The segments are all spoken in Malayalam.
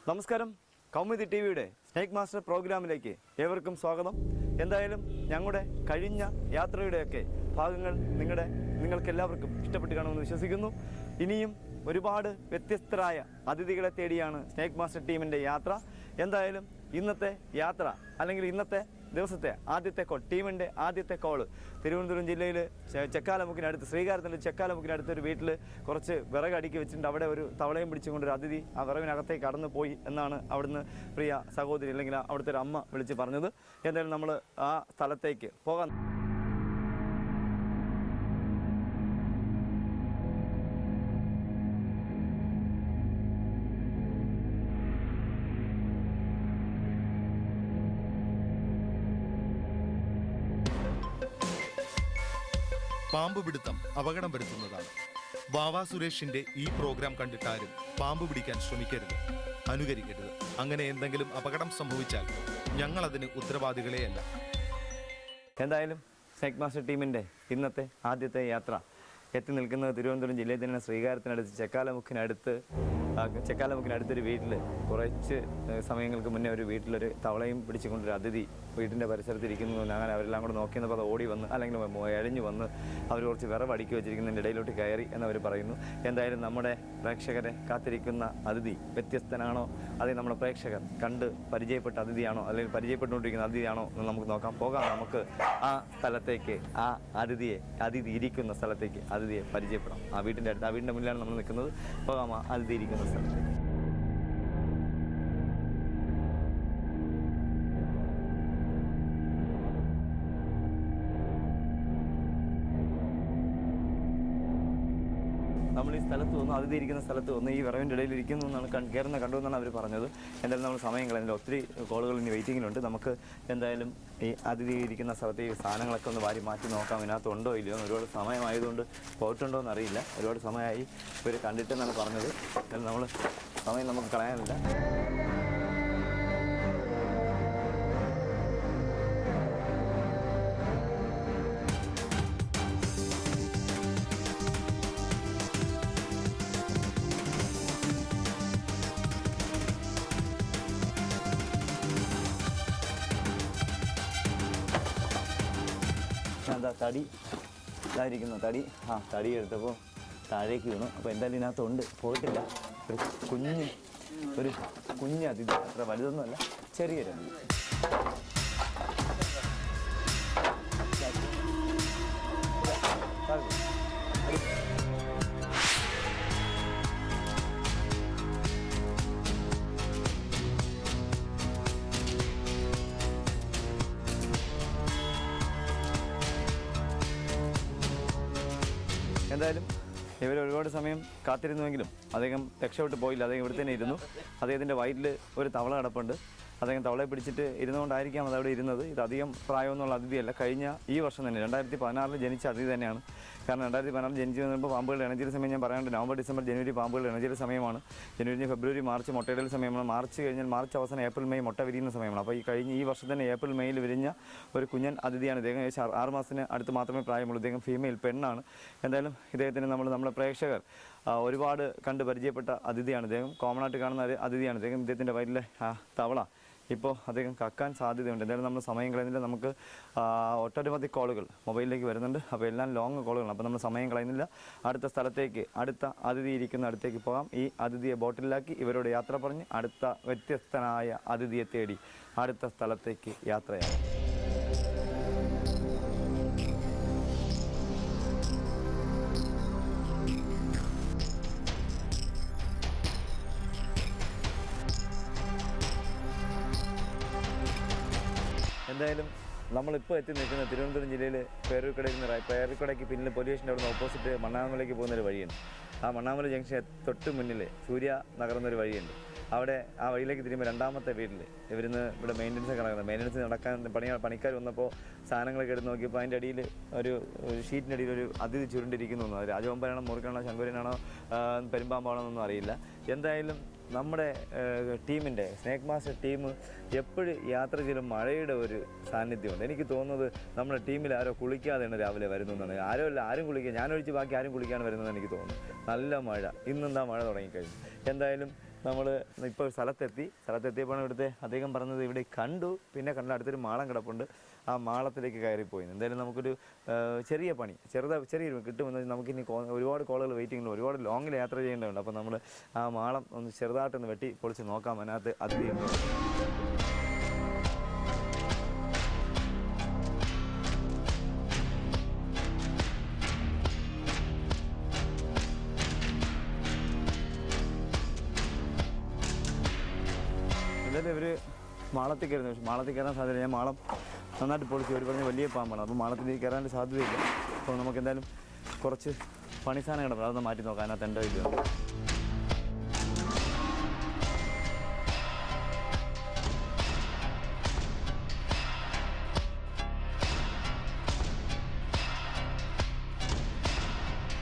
നമസ്കാരം, കൗമുദി ടിവിയുടെ സ്നേക് മാസ്റ്റർ പ്രോഗ്രാമിലേക്ക് ഏവർക്കും സ്വാഗതം. എന്തായാലും ഞങ്ങളുടെ കഴിഞ്ഞ യാത്രയുടെയൊക്കെ ഭാഗങ്ങൾ നിങ്ങൾക്കെല്ലാവർക്കും ഇഷ്ടപ്പെട്ട് കാണുമെന്ന് വിശ്വസിക്കുന്നു. ഇനിയും ഒരുപാട് വ്യത്യസ്തരായ അതിഥികളെ തേടിയാണ് സ്നേക് മാസ്റ്റർ ടീമിൻ്റെ യാത്ര. എന്തായാലും ഇന്നത്തെ യാത്ര അല്ലെങ്കിൽ ഇന്നത്തെ ദിവസത്തെ ആദ്യത്തെ കോൾ, ടീമിൻ്റെ ആദ്യത്തെ കോള് തിരുവനന്തപുരം ജില്ലയിൽ ചെക്കാലമുക്കിനടുത്ത്, ശ്രീകാര്യത്തിൻ്റെ ചെക്കാലമുക്കിനടുത്ത് ഒരു വീട്ടിൽ കുറച്ച് വിറക് അടുക്കി വെച്ചിട്ടുണ്ട്. അവിടെ ഒരു തവളയും പിടിച്ചുകൊണ്ടൊരു അതിഥി ആ വിറകിനകത്തേക്ക് കടന്നു പോയി എന്നാണ് അവിടുന്ന് പ്രിയ സഹോദരി അല്ലെങ്കിൽ അവിടുത്തെ ഒരു അമ്മ വിളിച്ച് പറഞ്ഞത്. എന്തായാലും നമ്മൾ ആ സ്ഥലത്തേക്ക് പോകാം. പാമ്പ് പിടുത്തം അപകടം വരുത്തുന്നതാണ്. വാവാ സുരേഷിന്റെ ഈ പ്രോഗ്രാം കണ്ടിട്ടാരും പാമ്പ് പിടിക്കാൻ ശ്രമിക്കരുത്, അനുകരിക്കരുത്. അങ്ങനെ എന്തെങ്കിലും അപകടം സംഭവിച്ചാൽ ഞങ്ങൾ അതിന് ഉത്തരവാദികളെയല്ല. എന്തായാലും സ്നേക് മാസ്റ്റർ ടീമിൻ്റെ ഇന്നത്തെ ആദ്യത്തെ യാത്ര എത്തി നിൽക്കുന്നത് തിരുവനന്തപുരം ജില്ലയിൽ തന്നെ ശ്രീകാര്യത്തിനടുത്ത് ചെക്കാലമുക്കിനടുത്തൊരു വീട്ടിൽ കുറച്ച് സമയങ്ങൾക്ക് മുന്നേ ഒരു വീട്ടിലൊരു തവളയും പിടിച്ചുകൊണ്ടൊരു അതിഥി വീട്ടിൻ്റെ പരിസരത്തിരിക്കുന്നു. അങ്ങനെ അവരെല്ലാം കൂടെ നോക്കി നിന്നപ്പോൾ അത് ഓടി വന്ന് അല്ലെങ്കിൽ എഴഞ്ഞു വന്ന് അവർ കുറച്ച് വിറവ് അടുക്കി വെച്ചിരിക്കുന്നതിൻ്റെ ഇടയിലോട്ട് കയറി എന്നവർ പറയുന്നു. എന്തായാലും നമ്മുടെ പ്രേക്ഷകരെ കാത്തിരിക്കുന്ന അതിഥി വ്യത്യസ്തനാണോ, അല്ലെങ്കിൽ നമ്മുടെ പ്രേക്ഷകർ കണ്ട് പരിചയപ്പെട്ട അതിഥിയാണോ അല്ലെങ്കിൽ പരിചയപ്പെട്ടുകൊണ്ടിരിക്കുന്ന അതിഥിയാണോ എന്ന് നമുക്ക് പോകാം. നമുക്ക് ആ സ്ഥലത്തേക്ക്, ആ അതിഥി ഇരിക്കുന്ന സ്ഥലത്തേക്ക് അതിഥിയെ പരിചയപ്പെടാം. ആ വീടിൻ്റെ മുന്നിലാണ് നമ്മൾ നിൽക്കുന്നത്. പോകാം ആ അതിഥി ഇരിക്കുന്ന സ്ഥലത്തേക്ക്. നമ്മൾ ഈ സ്ഥലത്ത് വന്നു, അതിഥി ഇരിക്കുന്ന സ്ഥലത്ത് വന്ന് ഈ വിറവിൻ്റെ ഇടയിൽ ഇരിക്കുന്നു എന്നാണ് കണ്ടുവെന്നാണ് അവർ പറഞ്ഞത്. എന്തായാലും നമ്മൾ സമയം കളയുന്നില്ല, ഒത്തിരി കോളുകൾ ഇനി വെയിറ്റിങ്ങിലുണ്ട്. നമുക്ക് എന്തായാലും ഈ അതിഥി ഇരിക്കുന്ന സ്ഥലത്ത് ഈ സാധനങ്ങളൊക്കെ ഒന്ന് വാരി മാറ്റി നോക്കാം, ഇതിനകത്ത് ഉണ്ടോ ഇല്ലയോ. ഒരുപാട് സമയമായതുകൊണ്ട് പോയിട്ടുണ്ടോ എന്നറിയില്ല. ഒരുപാട് സമയമായി ഇവർ കണ്ടിട്ടെന്നാണ് പറഞ്ഞത്. നമ്മൾ സമയം നമുക്ക് കളയാനില്ല. എന്താ തടി ഇതായിരിക്കുന്നു, തടി എടുത്തപ്പോൾ താഴേക്ക് വീണു. അപ്പോൾ എന്തായാലും ഇതിനകത്തുണ്ട്, പോയിട്ടില്ല. ഒരു കുഞ്ഞ് അതിഥി, അത്ര വലുതൊന്നുമല്ല, ചെറിയൊരു അതിഥി. എന്തായാലും ഇവർ ഒരുപാട് സമയം കാത്തിരുന്നുവെങ്കിലും അദ്ദേഹം രക്ഷപ്പെട്ട് പോയില്ല. അദ്ദേഹം ഇവിടെ തന്നെ ഇരുന്നു. അദ്ദേഹത്തിൻ്റെ വയറ്റിൽ ഒരു തവള കിടപ്പുണ്ട്. അദ്ദേഹം തവളയെ പിടിച്ചിട്ട് ഇരുന്നുകൊണ്ടായിരിക്കാം അതവിടെ ഇരുന്നത്. ഇത് അധികം പ്രായമൊന്നുള്ള അതിഥിയല്ല. കഴിഞ്ഞ ഈ വർഷം തന്നെ 2016 ജനിച്ച അതിഥി തന്നെയാണ്. കാരണം 2016 ജനിച്ചു വന്നപ്പോൾ പാമ്പുകളുടെ ഇണചേരൽ സമയം ഞാൻ പറയാനുണ്ട്. നവംബർ, ഡിസംബർ, ജനുവരി പാമ്പുകളുടെ ഇണചേരൽ സമയമാണ്. ജനുവരി, ഫെബ്രുവരി, മാർച്ച് മുട്ടയിടൽ സമയമാണ്. മാർച്ച് കഴിഞ്ഞാൽ മാർച്ച് അവസാനം ഏപ്രിൽ, മെയ് മുട്ട വിരിയുന്ന സമയമാണ്. അപ്പോൾ ഈ വർഷം തന്നെ ഏപ്രിൽ, മെയ്യിൽ വിരിഞ്ഞ ഒരു കുഞ്ഞൻ അതിഥിയാണ് ഇദ്ദേഹം. ഏകദേശം 6 മാസത്തിന് അടുത്ത് മാത്രമേ പ്രായമുള്ളൂ. ഇദ്ദേഹം ഫീമെയിൽ, പെണ്ണാണ്. എന്തായാലും ഇദ്ദേഹത്തിന് നമ്മുടെ പ്രേക്ഷകർ ഒരുപാട് കണ്ട് പരിചയപ്പെട്ട അതിഥിയാണ് ഇദ്ദേഹം. കോമൺ ആയിട്ട് കാണുന്ന ഒരു അതിഥിയാണ് ഇദ്ദേഹം. ഇദ്ദേഹത്തിൻ്റെ വയറ്റിലെ തവള ഇപ്പോൾ അദ്ദേഹം കക്കാൻ സാധ്യതയുണ്ട്. എന്തായാലും നമ്മൾ സമയം കളയുന്നില്ല. നമുക്ക് ഒട്ടനവധി കോളുകൾ മൊബൈലിലേക്ക് വരുന്നുണ്ട്. അപ്പോൾ എല്ലാം ലോങ് കോളുകളാണ്. അപ്പോൾ നമ്മൾ സമയം കളയുന്നില്ല. അടുത്ത സ്ഥലത്തേക്ക്, അടുത്ത അതിഥി ഇരിക്കുന്ന അടുത്തേക്ക് പോകാം. ഈ അതിഥിയെ ബോട്ടിലാക്കി ഇവരോട് യാത്ര പറഞ്ഞ് അടുത്ത വ്യത്യസ്തനായ അതിഥിയെ തേടി അടുത്ത സ്ഥലത്തേക്ക് യാത്രയാണ്. എന്തായാലും നമ്മളിപ്പോൾ എത്തി നിൽക്കുന്നത് തിരുവനന്തപുരം ജില്ലയിൽ പേരൂർക്കടയ്ക്ക് പിന്നിൽ പൊല്യൂഷൻ്റെ അവിടെ നിന്ന് ഓപ്പോസിറ്റ് മണ്ണാമലയ്ക്ക് പോകുന്നൊരു വഴിയുണ്ട്. ആ മണ്ണാമല ജംഗ്ഷൻ തൊട്ട് മുന്നിൽ സൂര്യ നഗർന്നൊരു വഴിയുണ്ട്. അവിടെ ആ വഴിയിലേക്ക് തിരിയുമ്പോൾ രണ്ടാമത്തെ വീട്ടിൽ ഇവിടെ മെയിൻ്റനൻസ് ഒക്കെ നടക്കുന്നത്. മെയിൻ്റനൻസ് നടക്കാൻ പണിക്കാർ വന്നപ്പോൾ സാധനങ്ങളൊക്കെ എടുത്ത് നോക്കിയപ്പോൾ അതിൻ്റെ അടിയിൽ ഒരു ഷീറ്റിൻ്റെ അടിയിൽ ഒരു അതിഥി ചുരുണ്ടിരിക്കുന്നു. അത് രാജവമ്പനാണോ, മുറുക്കനാണോ, ശങ്കുരനാണോ, പെരുമ്പാമ്പാണോ എന്നൊന്നും അറിയില്ല. എന്തായാലും നമ്മുടെ ടീമിൻ്റെ സ്നേക് മാസ്റ്റർ ടീം എപ്പോഴും യാത്ര ചെയ്യലും മഴയുടെ ഒരു സാന്നിധ്യമുണ്ട്. എനിക്ക് തോന്നുന്നത് നമ്മുടെ ടീമിൽ ആരോ കുളിക്കാതെയാണ് രാവിലെ വരുന്നതെന്നാണ്. ആരും കുളിക്കുക, ഞാനൊഴിച്ച് ബാക്കി ആരും കുളിക്കാണ് വരുന്നതെന്ന് എനിക്ക് തോന്നുന്നു. നല്ല മഴ, ഇന്നെന്താ മഴ തുടങ്ങിക്കഴിഞ്ഞു. എന്തായാലും നമ്മൾ ഇപ്പോൾ സ്ഥലത്തെത്തിയപ്പോഴാണ് ഇവിടുത്തെ അദ്ദേഹം പറഞ്ഞത് ഇവിടെ കണ്ടു, പിന്നെ കണ്ട അടുത്തൊരു മാളം കിടപ്പുണ്ട്, ആ മാളത്തിലേക്ക് കയറിപ്പോയി. എന്തായാലും നമുക്കൊരു ചെറിയൊരു കിട്ടുമെന്ന് നമുക്കിനി ഒരുപാട് കോളുകൾ വെയിറ്റിംഗിൽ, ഒരുപാട് ലോങ്ങിൽ യാത്ര ചെയ്യേണ്ടതുണ്ട്. അപ്പോൾ നമ്മൾ ആ മാളം ഒന്ന് ചെറുതായിട്ടൊന്ന് വെട്ടി പൊളിച്ച് നോക്കാം, അതിനകത്ത് അതിഥിയുണ്ടോ. എന്തായാലും ഇവർ മാളത്തിൽ കയറുന്നു, പക്ഷേ മാളത്തിൽ കയറാൻ സാധ്യതയില്ല. ഞാൻ മാളം നന്നായിട്ട് പൊളിച്ച് ഒരു പറഞ്ഞ വലിയ പാമ്പാണ്, അപ്പോൾ മാളത്തിലേക്ക് കയറാൻ സാധ്യതയില്ല. അപ്പോൾ നമുക്ക് എന്തായാലും കുറച്ച് പണി സാധനം കിടപ്പുണ്ട്, അതൊന്ന് മാറ്റി നോക്കാം. അതിനകത്ത് എൻ്റെ ഇല്ല.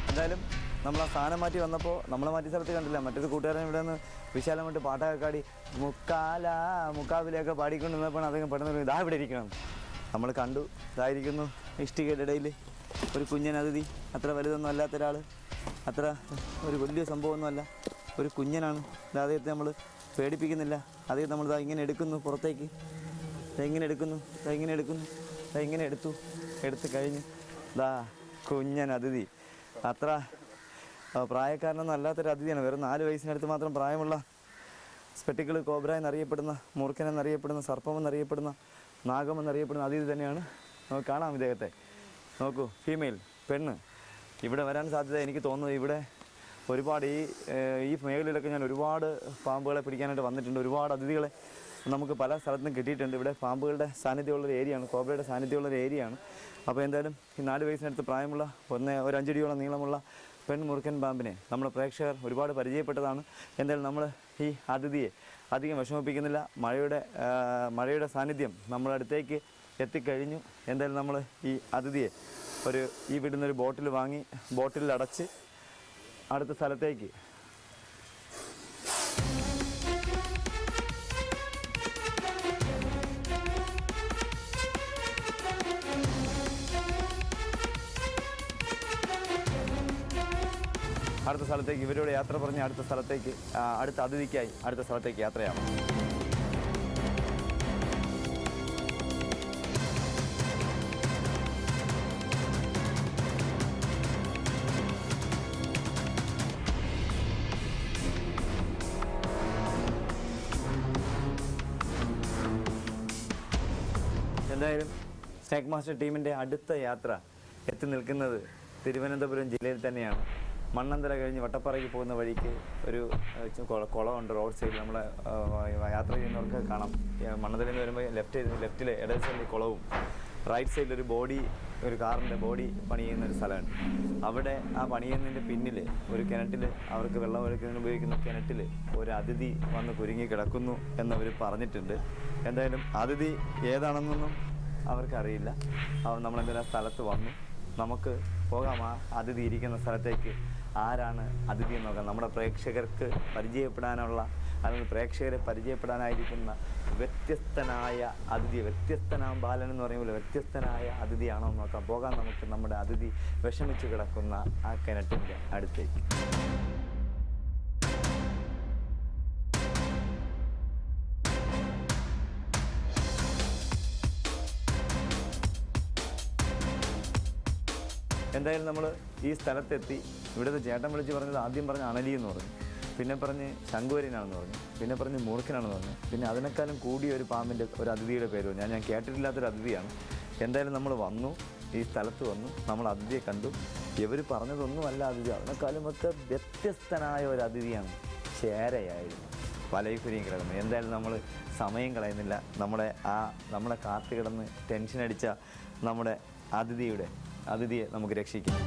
എന്തായാലും നമ്മൾ ആ സ്ഥാനം മാറ്റി വന്നപ്പോൾ നമ്മളെ മാറ്റി സ്ഥലത്ത് കണ്ടില്ല. മറ്റൊരു കൂട്ടുകാരൻ ഇവിടെ നിന്ന് വിശാലമായിട്ട് പാട്ടൊക്കെ പാടി മുക്കാവിലൊക്കെ പാടിക്കൊണ്ട് നിന്നപ്പോൾ അദ്ദേഹം പെട്ടെന്ന് ഇതാ ഇവിടെ ഇരിക്കണം. നമ്മൾ കണ്ടു, ഇതായിരിക്കുന്നു ഇഷ്ടികയുടെ ഇടയിൽ ഒരു കുഞ്ഞൻ അതിഥി. അത്ര വലുതൊന്നും അല്ലാത്ത ഒരാൾ, അത്ര ഒരു വലിയ സംഭവമൊന്നുമല്ല, ഒരു കുഞ്ഞനാണ്. അദ്ദേഹത്തെ നമ്മൾ പേടിപ്പിക്കുന്നില്ല. അദ്ദേഹം നമ്മൾ ഇങ്ങനെ എടുക്കുന്നു പുറത്തേക്ക്, ഇങ്ങനെ എടുത്തു കഴിഞ്ഞ് കുഞ്ഞൻ അതിഥി. അത്ര പ്രായക്കാരനൊന്നും അല്ലാത്തൊരു അതിഥിയാണ്. വെറും 4 വയസ്സിനടുത്ത് മാത്രം പ്രായമുള്ള സ്പെട്ടിക്കിൾ കോബ്ര എന്നറിയപ്പെടുന്ന, മൂർഖൻ എന്നറിയപ്പെടുന്ന, സർപ്പം എന്നറിയപ്പെടുന്ന, നാഗം എന്നറിയപ്പെടുന്ന അതിഥി തന്നെയാണ്. നമുക്ക് കാണാം ഇദ്ദേഹത്തെ. നോക്കൂ, ഫീമെയിൽ, പെണ്ണ്. ഇവിടെ വരാൻ സാധ്യത എനിക്ക് തോന്നുന്നത് ഇവിടെ ഒരുപാട് ഈ മേഖലയിലൊക്കെ ഞാൻ ഒരുപാട് പാമ്പുകളെ പിടിക്കാനായിട്ട് വന്നിട്ടുണ്ട്. ഒരുപാട് അതിഥികളെ നമുക്ക് പല സ്ഥലത്തും കിട്ടിയിട്ടുണ്ട്. ഇവിടെ പാമ്പുകളുടെ സാന്നിധ്യമുള്ളൊരു ഏരിയയാണ്, കോബ്രയുടെ സാന്നിധ്യമുള്ളൊരു ഏരിയയാണ്. അപ്പോൾ എന്തായാലും ഈ 4 വയസ്സിനടുത്ത് പ്രായമുള്ള ഒരു 5 അടിയോളം നീളമുള്ള പെൺമുറുക്കൻ പാമ്പിനെ നമ്മുടെ പ്രേക്ഷകർ ഒരുപാട് പരിചയപ്പെട്ടതാണ്. എന്തായാലും നമ്മൾ ഈ അതിഥിയെ അധികം വിഷമിപ്പിക്കുന്നില്ല. മഴയുടെ സാന്നിധ്യം നമ്മുടെ അടുത്തേക്ക് എത്തിക്കഴിഞ്ഞു. എന്തായാലും നമ്മൾ ഈ അതിഥിയെ ഈ വിടുന്നൊരു ബോട്ടിൽ വാങ്ങി ബോട്ടിലിൽ അടച്ച് അടുത്ത സ്ഥലത്തേക്ക് ഇവരോട് യാത്ര പറഞ്ഞ് അടുത്ത അതിഥിക്കായി അടുത്ത സ്ഥലത്തേക്ക് യാത്രയാണ്. എന്തായാലും സ്നേക്ക് മാസ്റ്റർ ടീമിൻ്റെ അടുത്ത യാത്ര എത്തി നിൽക്കുന്നത് തിരുവനന്തപുരം ജില്ലയിൽ തന്നെയാണ്. മണ്ണന്തല കഴിഞ്ഞ് വട്ടപ്പാറയ്ക്ക് പോകുന്ന വഴിക്ക് ഒരു കുളമുണ്ട് റോഡ് സൈഡിൽ. നമ്മളെ യാത്ര ചെയ്യുന്നവർക്ക് കാണാം. മണ്ണന്തലയിൽ നിന്ന് വരുമ്പോൾ ലെഫ്റ്റിൽ ഇടത് സൈഡിൽ കുളവും റൈറ്റ് സൈഡിൽ ഒരു കാറിൻ്റെ ബോഡി പണി ചെയ്യുന്ന ഒരു സ്ഥലമുണ്ട്. അവിടെ ആ പണി ചെയ്യുന്നതിൻ്റെ പിന്നിൽ ഒരു കിണറ്റിൽ, അവർക്ക് വെള്ളം ഒഴുക്കുന്നതിന് ഉപയോഗിക്കുന്ന കിണറ്റിൽ ഒരു അതിഥി വന്ന് കുരുങ്ങി കിടക്കുന്നു എന്നവർ പറഞ്ഞിട്ടുണ്ട്. എന്തായാലും അതിഥി ഏതാണെന്നൊന്നും അവർക്കറിയില്ല. നമ്മളെന്തായാലും ആ സ്ഥലത്ത് വന്നു. നമുക്ക് പോകാം ആ അതിഥി ഇരിക്കുന്ന സ്ഥലത്തേക്ക്. ആരാണ് അതിഥി എന്ന് നോക്കാം. നമ്മുടെ പ്രേക്ഷകർക്ക് പരിചയപ്പെടാനുള്ള, അല്ലെങ്കിൽ പ്രേക്ഷകരെ പരിചയപ്പെടാനായിരിക്കുന്ന വ്യത്യസ്തനായ അതിഥി, ബാലൻ എന്ന് പറയുമ്പോൾ വ്യത്യസ്തനായ അതിഥിയാണോ എന്ന് നോക്കാം. പോകാം നമുക്ക് നമ്മുടെ അതിഥി വിഷമിച്ച് കിടക്കുന്ന ആ കിണറ്റിൻ്റെ അടുത്തേക്ക്. എന്തായാലും നമ്മൾ ഈ സ്ഥലത്തെത്തി. ഇവിടുത്തെ ചേട്ടൻ വിളിച്ച് പറഞ്ഞത്, ആദ്യം പറഞ്ഞ അണലി എന്ന് പറഞ്ഞു, പിന്നെ പറഞ്ഞ് ശംഖുവരനാണെന്ന് പറഞ്ഞു, പിന്നെ പറഞ്ഞ് മൂർഖനാണെന്ന് പറഞ്ഞു, പിന്നെ അതിനേക്കാളും കൂടിയ ഒരു പാമ്പിൻ്റെ ഒരു അതിഥിയുടെ പേര് ഞാൻ കേട്ടിട്ടില്ലാത്തൊരു അതിഥിയാണ്. എന്തായാലും നമ്മൾ വന്നു, ഈ സ്ഥലത്ത് വന്നു, നമ്മൾ അതിഥിയെ കണ്ടു. ഇവർ പറഞ്ഞതൊന്നുമല്ല അതിഥി, അതിനേക്കാളും ഒക്കെ വ്യത്യസ്തനായ ഒരു അതിഥിയാണ്. ചേരയായിരുന്നു വലയിക്കുരിയും കിടക്കുന്നത്. എന്തായാലും നമ്മൾ സമയം കളയുന്നില്ല. നമ്മളെ കാത്തു കിടന്ന് ടെൻഷൻ അടിച്ച നമ്മുടെ അതിഥിയെ നമുക്ക് രക്ഷിക്കാം.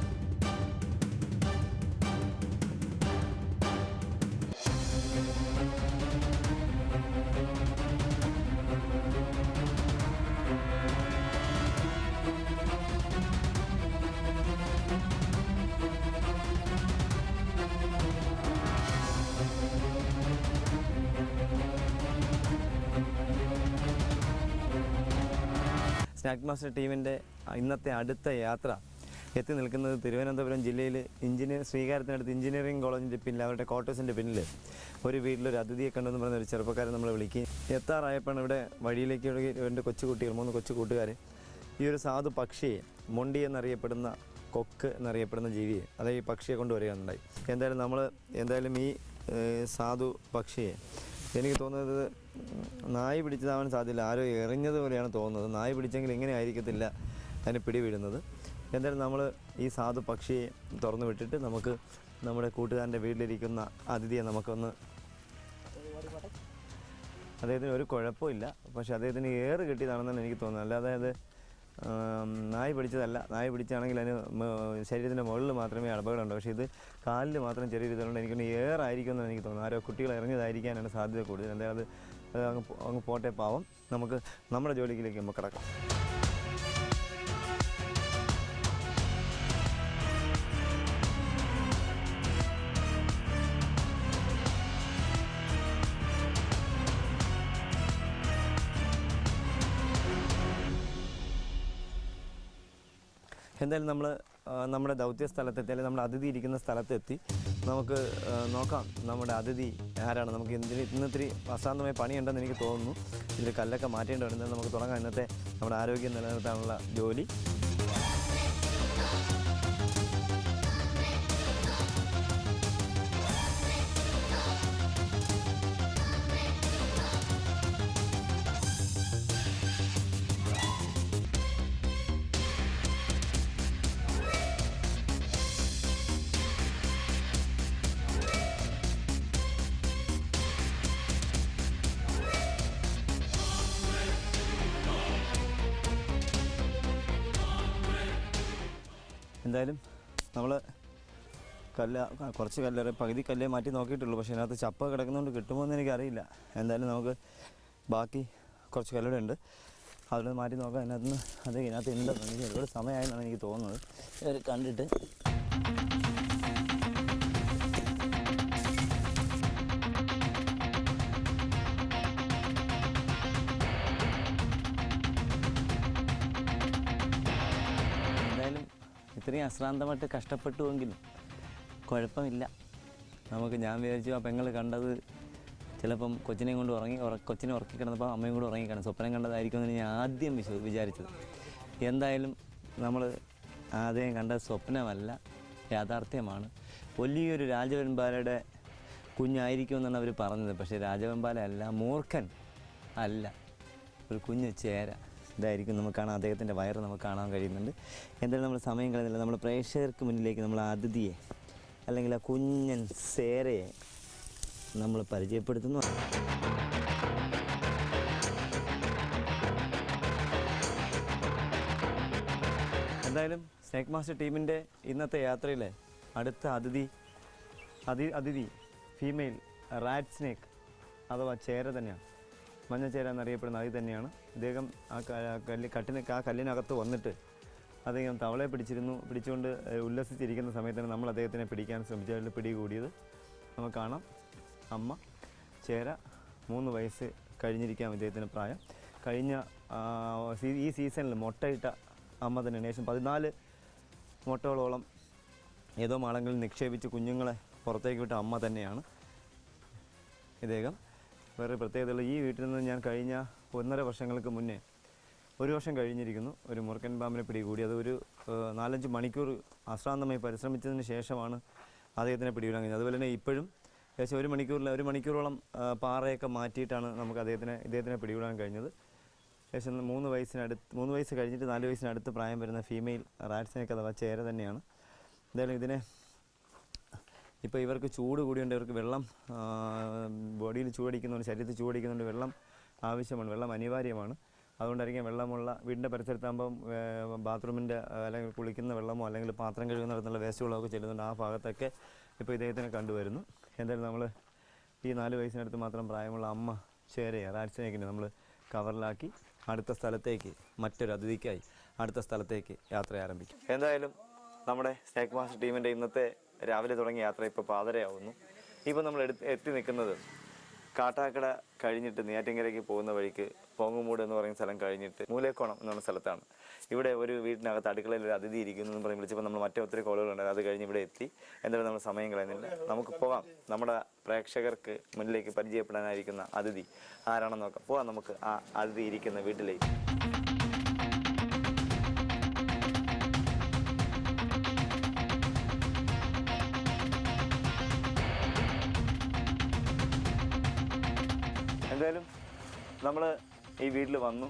സ്നാക്ക് മാസ്റ്റർ ടീമിൻ്റെ ഇന്നത്തെ അടുത്ത യാത്ര എത്തി നിൽക്കുന്നത് തിരുവനന്തപുരം ജില്ലയിൽ ശ്രീകാര്യത്തിനടുത്ത് എഞ്ചിനീയറിംഗ് കോളേജിൻ്റെ പിന്നിൽ അവരുടെ ക്വാർട്ടേഴ്സിൻ്റെ പിന്നിൽ ഒരു വീട്ടിലൊരു അതിഥിയെ കണ്ടെന്ന് പറയുന്ന ഒരു ചെറുപ്പക്കാരൻ നമ്മൾ വിളിക്കുകയും എത്താറായപ്പോഴാണ് ഇവിടെ വഴിയിലേക്ക് രണ്ട് കൊച്ചുകുട്ടികൾ 3 കൊച്ചു കൂട്ടുകാർ ഈ ഒരു സാധു പക്ഷിയെ മൊണ്ടി എന്നറിയപ്പെടുന്ന കൊക്ക് എന്നറിയപ്പെടുന്ന ജീവിയെ അതായത് ഈ പക്ഷിയെ കൊണ്ടുവരികയുണ്ടായി. എന്തായാലും ഈ സാധു പക്ഷിയെ എനിക്ക് തോന്നുന്നത് നായി പിടിച്ചതാവാൻ സാധ്യതയില്ല, ആരോ എറിഞ്ഞതുപോലെയാണ് തോന്നുന്നത്. നായി പിടിച്ചെങ്കിൽ ഇങ്ങനെ ആയിരിക്കത്തില്ല അതിന് പിടിവിടുന്നത്. എന്തായാലും നമ്മൾ ഈ സാധു പക്ഷിയെ തുറന്നു വിട്ടിട്ട് നമുക്ക് നമ്മുടെ കൂട്ടുകാരൻ്റെ വീട്ടിലിരിക്കുന്ന അതിഥിയെ നമുക്കൊന്ന്, അദ്ദേഹത്തിന് ഒരു കുഴപ്പമില്ല, പക്ഷേ അദ്ദേഹത്തിന് ഏറ് കിട്ടിയതാണെന്നാണ് എനിക്ക് തോന്നുന്നത്. അല്ലാതെ അത് നായി പിടിച്ചതല്ല. നായി പിടിച്ചാണെങ്കിൽ അതിന് ശരീരത്തിൻ്റെ മുകളിൽ മാത്രമേ അപകടമുണ്ട്, പക്ഷേ ഇത് കാലിൽ മാത്രം ചെറിയ രീതിയിലുണ്ട്. എനിക്കൊന്ന് ഏറായിരിക്കുമെന്നാണ് എനിക്ക് തോന്നുന്നത്. ആരോ കുട്ടികൾ ഇറങ്ങിയതായിരിക്കാനാണ് സാധ്യത കൂടുതൽ. എന്തായാലും അത് അങ്ങ് പോട്ടെ പാവം. നമുക്ക് നമ്മുടെ ജോലിയിലേക്ക് നമുക്ക് കിടക്കാം. എന്തായാലും നമ്മൾ നമ്മുടെ ദൗത്യ സ്ഥലത്തെത്തി, അല്ലെങ്കിൽ നമ്മുടെ അതിഥി ഇരിക്കുന്ന സ്ഥലത്തെത്തി. നമുക്ക് നോക്കാം നമ്മുടെ അതിഥി ആരാണ്. നമുക്ക് ഇന്നിത്തിരി അശാന്തമായ പണിയുണ്ടെന്ന് എനിക്ക് തോന്നുന്നു. ഇതിൽ കല്ലൊക്കെ മാറ്റേണ്ടതുണ്ട്. നമുക്ക് തുടങ്ങാം ഇന്നത്തെ നമ്മുടെ ആരോഗ്യം നിലനിർത്താനുള്ള ജോലി. എന്തായാലും നമ്മൾ കുറച്ച് പകുതി കല്ലേ മാറ്റി നോക്കിയിട്ടുള്ളൂ, പക്ഷേ അതിനകത്ത് ചപ്പ കിടക്കുന്നതുകൊണ്ട് കിട്ടുമോ എന്ന് എനിക്കറിയില്ല. എന്തായാലും നമുക്ക് ബാക്കി കുറച്ച് കല്ലുടെ ഉണ്ട്, അതിൽ മാറ്റി നോക്കാം. ഇതിനകത്ത് ഉണ്ടെന്ന് എനിക്ക് ഒരുപാട് സമയമായെന്നാണ് എനിക്ക് തോന്നുന്നത് കണ്ടിട്ട്. ഇത്രയും അശ്രാന്തമായിട്ട് കഷ്ടപ്പെട്ടുവെങ്കിലും കുഴപ്പമില്ല. ഞാൻ വിചാരിച്ചു ആ പെങ്ങൾ കണ്ടത് ചിലപ്പം കൊച്ചിനെ കൊണ്ട് കൊച്ചിനെ ഉറക്കി കിടന്നപ്പോൾ അമ്മയും കൂടെ ഉറങ്ങിക്കാണും, സ്വപ്നം കണ്ടതായിരിക്കുമെന്ന് ഞാൻ ആദ്യം വിചാരിച്ചത്. എന്തായാലും നമ്മൾ ആദ്യം കണ്ട സ്വപ്നമല്ല, യാഥാർത്ഥ്യമാണ്. വലിയൊരു രാജവെമ്പാലയുടെ കുഞ്ഞായിരിക്കുമെന്നാണ് അവർ പറഞ്ഞത്. പക്ഷേ രാജവെമ്പാല അല്ല, മൂർഖൻ അല്ല, ഒരു കുഞ്ഞ് ചേര. ഇതായിരിക്കും നമുക്ക് കാണാം. അദ്ദേഹത്തിൻ്റെ വയറ് നമുക്ക് കാണാൻ കഴിയുന്നുണ്ട്. എന്തായാലും നമ്മൾ സമയം കളയുന്നില്ല. നമ്മൾ പ്രേക്ഷകർക്ക് മുന്നിലേക്ക് നമ്മൾ അതിഥിയെ അല്ലെങ്കിൽ ആ കുഞ്ഞൻ സേരയെ നമ്മൾ പരിചയപ്പെടുത്തുന്നു. എന്തായാലും സ്നേക്ക് മാസ്റ്റർ ടീമിൻ്റെ ഇന്നത്തെ യാത്രയിലെ അടുത്ത അതിഥി ഫീമെയിൽ റാറ്റ് സ്നേക്ക് അഥവാ ചേര തന്നെയാണ്. മഞ്ഞച്ചേര എന്നറിയപ്പെടുന്ന അതിഥി തന്നെയാണ്. ഇദ്ദേഹം ആ കല്ലിനകത്ത് വന്നിട്ട് അദ്ദേഹം തവളയെ പിടിച്ചുകൊണ്ട് ഉല്ലസിച്ചിരിക്കുന്ന സമയത്താണ് നമ്മൾ അദ്ദേഹത്തിനെ പിടിക്കാൻ ശ്രമിച്ചതിൽ പിടികൂടിയത്. നമുക്ക് കാണാം. അമ്മ ചേര, 3 വയസ്സ് കഴിഞ്ഞിരിക്കാം ഇദ്ദേഹത്തിന് പ്രായം. കഴിഞ്ഞ ഈ സീസണിൽ മുട്ടയിട്ട അമ്മ തന്നെയാണ്. ഏകദേശം 14 മുട്ടകളോളം ഏതോ മാളങ്ങളിൽ നിക്ഷേപിച്ച് കുഞ്ഞുങ്ങളെ പുറത്തേക്ക് വിട്ട അമ്മ തന്നെയാണ് ഇദ്ദേഹം. വേറെ പ്രത്യേകതയുള്ള ഈ വീട്ടിൽ നിന്ന് ഞാൻ കഴിഞ്ഞ 1.5 വർഷങ്ങൾക്ക് മുന്നേ, 1 വർഷം കഴിഞ്ഞിരിക്കുന്നു, ഒരു മുറുക്കൻ പാമ്പിനെ പിടികൂടി. അത് ഒരു 4-5 മണിക്കൂർ അശ്രാന്തമായി പരിശ്രമിച്ചതിന് ശേഷമാണ് അദ്ദേഹത്തിനെ പിടികൂടാൻ കഴിഞ്ഞത്. അതുപോലെ തന്നെ ഇപ്പോഴും ഏകദേശം 1 മണിക്കൂറോളം പാറയൊക്കെ മാറ്റിയിട്ടാണ് നമുക്ക് ഇദ്ദേഹത്തിനെ പിടികൂടാൻ കഴിഞ്ഞത്. ഏകദേശം 3 വയസ്സ് കഴിഞ്ഞിട്ട് 4 വയസ്സിനടുത്ത് പ്രായം വരുന്ന ഫീമെയിൽ റാറ്റ്സിനൊക്കെ അഥവാ ചേര തന്നെയാണ്. എന്തായാലും ഇതിനെ ഇപ്പോൾ ഇവർക്ക് ചൂട് കൂടിയുണ്ട്. ഇവർക്ക് വെള്ളം ബോഡിയിൽ ചൂടടിക്കുന്നുണ്ട്, ശരീരത്തിൽ ചൂടടിക്കുന്നുണ്ട്. വെള്ളം ആവശ്യമാണ്, വെള്ളം അനിവാര്യമാണ്. അതുകൊണ്ടായിരിക്കും വെള്ളമുള്ള വീടിൻ്റെ പരിസരത്താകുമ്പം ബാത്റൂമിൻ്റെ അല്ലെങ്കിൽ കുളിക്കുന്ന വെള്ളമോ അല്ലെങ്കിൽ പാത്രം കഴുകുന്നിടത്തുള്ള വേസ്റ്റ് വെള്ളമൊക്കെ ചെല്ലുന്നുണ്ട്. ആ ഭാഗത്തൊക്കെ ഇപ്പോൾ ഇദ്ദേഹത്തിനെ കണ്ടുവരുന്നു. എന്തായാലും നമ്മൾ ഈ 4 വയസ്സിനടുത്ത് മാത്രം പ്രായമുള്ള അമ്മ ചേരയെ റാറ്റ്സിനേക്കിനെ നമ്മൾ കവറിലാക്കി അടുത്ത സ്ഥലത്തേക്ക്, മറ്റൊരു അതിഥിക്കായി അടുത്ത സ്ഥലത്തേക്ക് യാത്ര ആരംഭിക്കും. എന്തായാലും നമ്മുടെ സ്നേക്ക് മാസ്റ്റർ ടീമിൻ്റെ ഇന്നത്തെ രാവിലെ തുടങ്ങിയ യാത്ര ഇപ്പോൾ പാതരയാവുന്നു. ഇപ്പോൾ നമ്മൾ എത്തി നിൽക്കുന്നത് കാട്ടാക്കട കഴിഞ്ഞിട്ട് നെയ്യാറ്റിൻകരയ്ക്ക് പോകുന്ന വഴിക്ക് പോങ്ങുമൂട് എന്ന് പറയുന്ന സ്ഥലം കഴിഞ്ഞിട്ട് മൂലേക്കോണം എന്ന് പറഞ്ഞ സ്ഥലത്താണ്. ഇവിടെ ഒരു വീട്ടിനകത്ത് അടുക്കളയിൽ ഒരു അതിഥി ഇരിക്കുന്നു എന്ന് പറഞ്ഞ് വിളിച്ചപ്പോൾ നമ്മൾ മറ്റേ ഒത്തിരി കോളുകളുണ്ടായിരുന്നു. അത് കഴിഞ്ഞ് ഇവിടെ എത്തി. എന്തായാലും നമ്മൾ സമയം കളയുന്നില്ല, നമുക്ക് പോകാം. നമ്മുടെ പ്രേക്ഷകർക്ക് മുന്നിലേക്ക് പരിചയപ്പെടാനായിരിക്കുന്ന അതിഥി ആരാണെന്ന് നോക്കാം. പോകാം നമുക്ക് ആ അതിഥി ഇരിക്കുന്ന വീട്ടിലേക്ക്. എന്തായാലും നമ്മൾ ഈ വീട്ടിൽ വന്നു,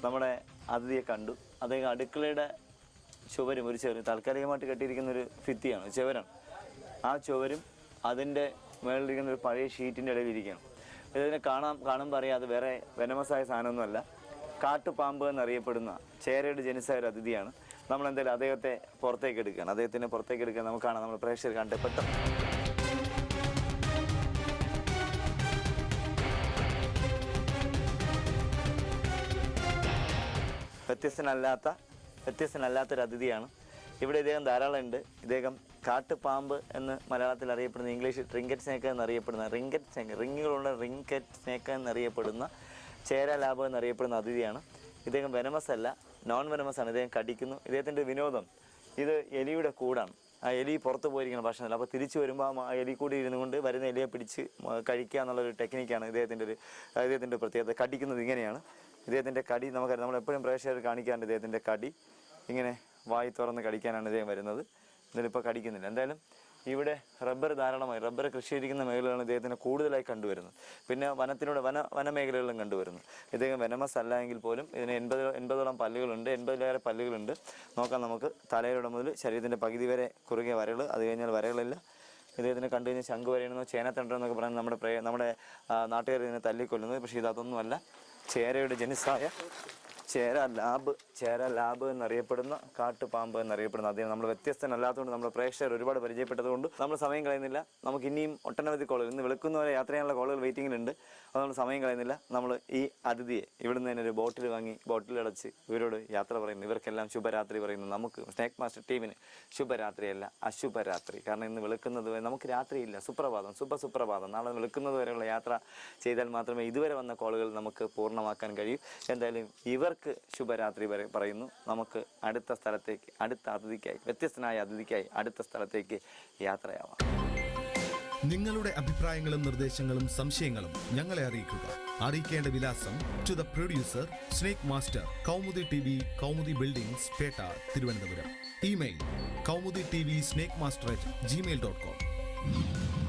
നമ്മുടെ അതിഥിയെ കണ്ടു. അദ്ദേഹം അടുക്കളയുടെ ചുവരും ഒരു ചുവരും താൽക്കാലികമായിട്ട് കെട്ടിയിരിക്കുന്ന ഒരു ഭിത്തിയാണ്, ചുവരാണ്. ആ ചുവരും അതിൻ്റെ മേളിലിരിക്കുന്ന ഒരു പഴയ ഷീറ്റിൻ്റെ ഇടയിലിരിക്കുകയാണ്. ഇതിനെ കാണുമ്പോൾ അറിയാം അത് വേറെ വെനമസായ സാധനമൊന്നുമല്ല, കാട്ടുപാമ്പ് എന്നറിയപ്പെടുന്ന ചേരയുടെ ജനിസായ ഒരു അതിഥിയാണ്. നമ്മളെന്തായാലും അദ്ദേഹത്തെ പുറത്തേക്ക് എടുക്കുകയാണ്. അദ്ദേഹത്തിനെ പുറത്തേക്ക് എടുക്കാൻ നമുക്ക് കാണാം, നമ്മൾ പ്രേക്ഷകർ കണ്ട് പെട്ടെന്ന് വ്യത്യസ്തനല്ലാത്തൊരു അതിഥിയാണ്. ഇവിടെ ഇദ്ദേഹം ധാരാളം ഉണ്ട്. ഇദ്ദേഹം കാട്ടുപാമ്പ് എന്ന് മലയാളത്തിൽ അറിയപ്പെടുന്ന, ഇംഗ്ലീഷിൽ റിങ്കറ്റ് സ്നേക്ക് എന്നറിയപ്പെടുന്ന, റിങ്ങുകളുള്ള റിങ്കറ്റ് സ്നേക്ക് എന്നറിയപ്പെടുന്ന, ചേര ലാബ് എന്നറിയപ്പെടുന്ന അതിഥിയാണ്. ഇദ്ദേഹം വെനമസ് അല്ല, നോൺ വെനമസ് ആണ്. ഇദ്ദേഹം കടിക്കുന്നു. ഇദ്ദേഹത്തിൻ്റെ വിനോദം ഇത് എലിയുടെ കൂടാണ്. ആ എലി പുറത്ത് പോയിരിക്കുന്ന ഭക്ഷണമല്ല. അപ്പോൾ തിരിച്ചു വരുമ്പോൾ ആ എലി കൂടി ഇരുന്നു കൊണ്ട് വരുന്ന എലിയെ പിടിച്ച് കഴിക്കുക എന്നുള്ളൊരു ടെക്നിക്കാണ് ഇദ്ദേഹത്തിൻ്റെ പ്രത്യേകത. കടിക്കുന്നത് ഇങ്ങനെയാണ്. ഇദ്ദേഹത്തിൻ്റെ കടി നമുക്കറിയാം, നമ്മളെപ്പോഴും പ്രേക്ഷകർ കാണിക്കാറുണ്ട്. ഇദ്ദേഹത്തിൻ്റെ കടി ഇങ്ങനെ വായി തുറന്ന് കടിക്കാനാണ് ഇദ്ദേഹം വരുന്നത്. ഇതിലിപ്പോൾ കടിക്കുന്നില്ല. എന്തായാലും ഇവിടെ റബ്ബർ ധാരാളമായി, റബ്ബർ കൃഷി ചെയ്തിരിക്കുന്ന മേഖലകളാണ് ഇദ്ദേഹത്തിന് കൂടുതലായി കണ്ടുവരുന്നത്. പിന്നെ വനമേഖലകളിലും കണ്ടുവരുന്നു. ഇദ്ദേഹം വെനമസ് അല്ല എങ്കിൽ പോലും ഇതിന് 80ഓളം പല്ലുകളുണ്ട്, 80ലേറെ പല്ലുകളുണ്ട്. നോക്കാം നമുക്ക്. തലയുടെ മുതൽ ശരീരത്തിൻ്റെ പകുതി വരെ കുറുകിയ വരകൾ, അത് കഴിഞ്ഞാൽ വരകളില്ല. ഇദ്ദേഹത്തിന് കണ്ടു കഴിഞ്ഞാൽ ശംഖ് വരയണമെന്നോ ചേനത്തണ്ടെന്നൊക്കെ പറയുന്നത് നമ്മുടെ നാട്ടുകാർ ഇതിനെ തല്ലിക്കൊല്ലുന്നത്. പക്ഷേ ഇതൊന്നുമല്ല, ചേരയുടെ ജനിസായ ചേര ലാബ് എന്നറിയപ്പെടുന്ന കാട്ടുപാമ്പ് എന്നറിയപ്പെടുന്ന അദ്ദേഹം നമ്മൾ വ്യത്യസ്തനല്ലാത്തതുകൊണ്ട് നമ്മുടെ പ്രേക്ഷകർ ഒരുപാട് പരിചയപ്പെട്ടതുകൊണ്ട് നമ്മൾ സമയം കളയുന്നില്ല. നമുക്ക് ഇനിയും ഒട്ടനവധി കോളുകൾ, ഇന്ന് വെളുക്കുന്നവരെ യാത്ര ചെയ്യാനുള്ള കോളുകൾ വെയിറ്റിങ്ങിലുണ്ട്. അത് നമ്മൾ സമയം കളയുന്നില്ല. നമ്മൾ ഈ അതിഥിയെ ഇവിടുന്ന് തന്നെ ഒരു ബോട്ടിൽ വാങ്ങി ബോട്ടിലടച്ച് ഇവരോട് യാത്ര പറയുന്നു. ഇവർക്കെല്ലാം ശുഭരാത്രി പറയുന്നു. നമുക്ക് സ്നേക്ക് മാസ്റ്റർ ടീമിന് ശുഭരാത്രിയല്ല, അശുഭരാത്രി. കാരണം ഇന്ന് വെളുക്കുന്നത് വരെ നമുക്ക് രാത്രിയില്ല, സുപ്രഭാതം, സുപ്രഭാതം. നാളെ വെളുക്കുന്നത് വരെയുള്ള യാത്ര ചെയ്താൽ മാത്രമേ ഇതുവരെ വന്ന കോളുകൾ നമുക്ക് പൂർണ്ണമാക്കാൻ കഴിയൂ. എന്തായാലും ഇവർക്ക് ശുഭരാത്രി വരെ പറയുന്നു. നമുക്ക് അടുത്ത സ്ഥലത്തേക്ക്, അടുത്ത അതിഥിക്കായി, വ്യത്യസ്തനായ അതിഥിക്കായി അടുത്ത സ്ഥലത്തേക്ക് യാത്രയാവാം. നിങ്ങളുടെ അഭിപ്രായങ്ങളും നിർദ്ദേശങ്ങളും സംശയങ്ങളും ഞങ്ങളെ അറിയിക്കുക. അറിയിക്കേണ്ട വിലാസം: to the producer, snake master, Kaumudi TV, Kaumudi buildings, Pettah, Thiruvananthapuram. Email: kaumuditv@gmail.com.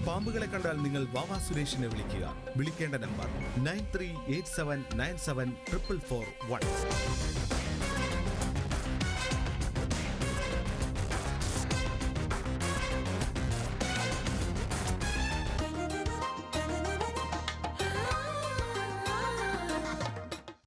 പാമ്പുകളെ കണ്ടാൽ നിങ്ങൾ വാവാ സുരേഷിനെ വിളിക്കുക. വിളിക്കേണ്ട നമ്പർ 9387974441.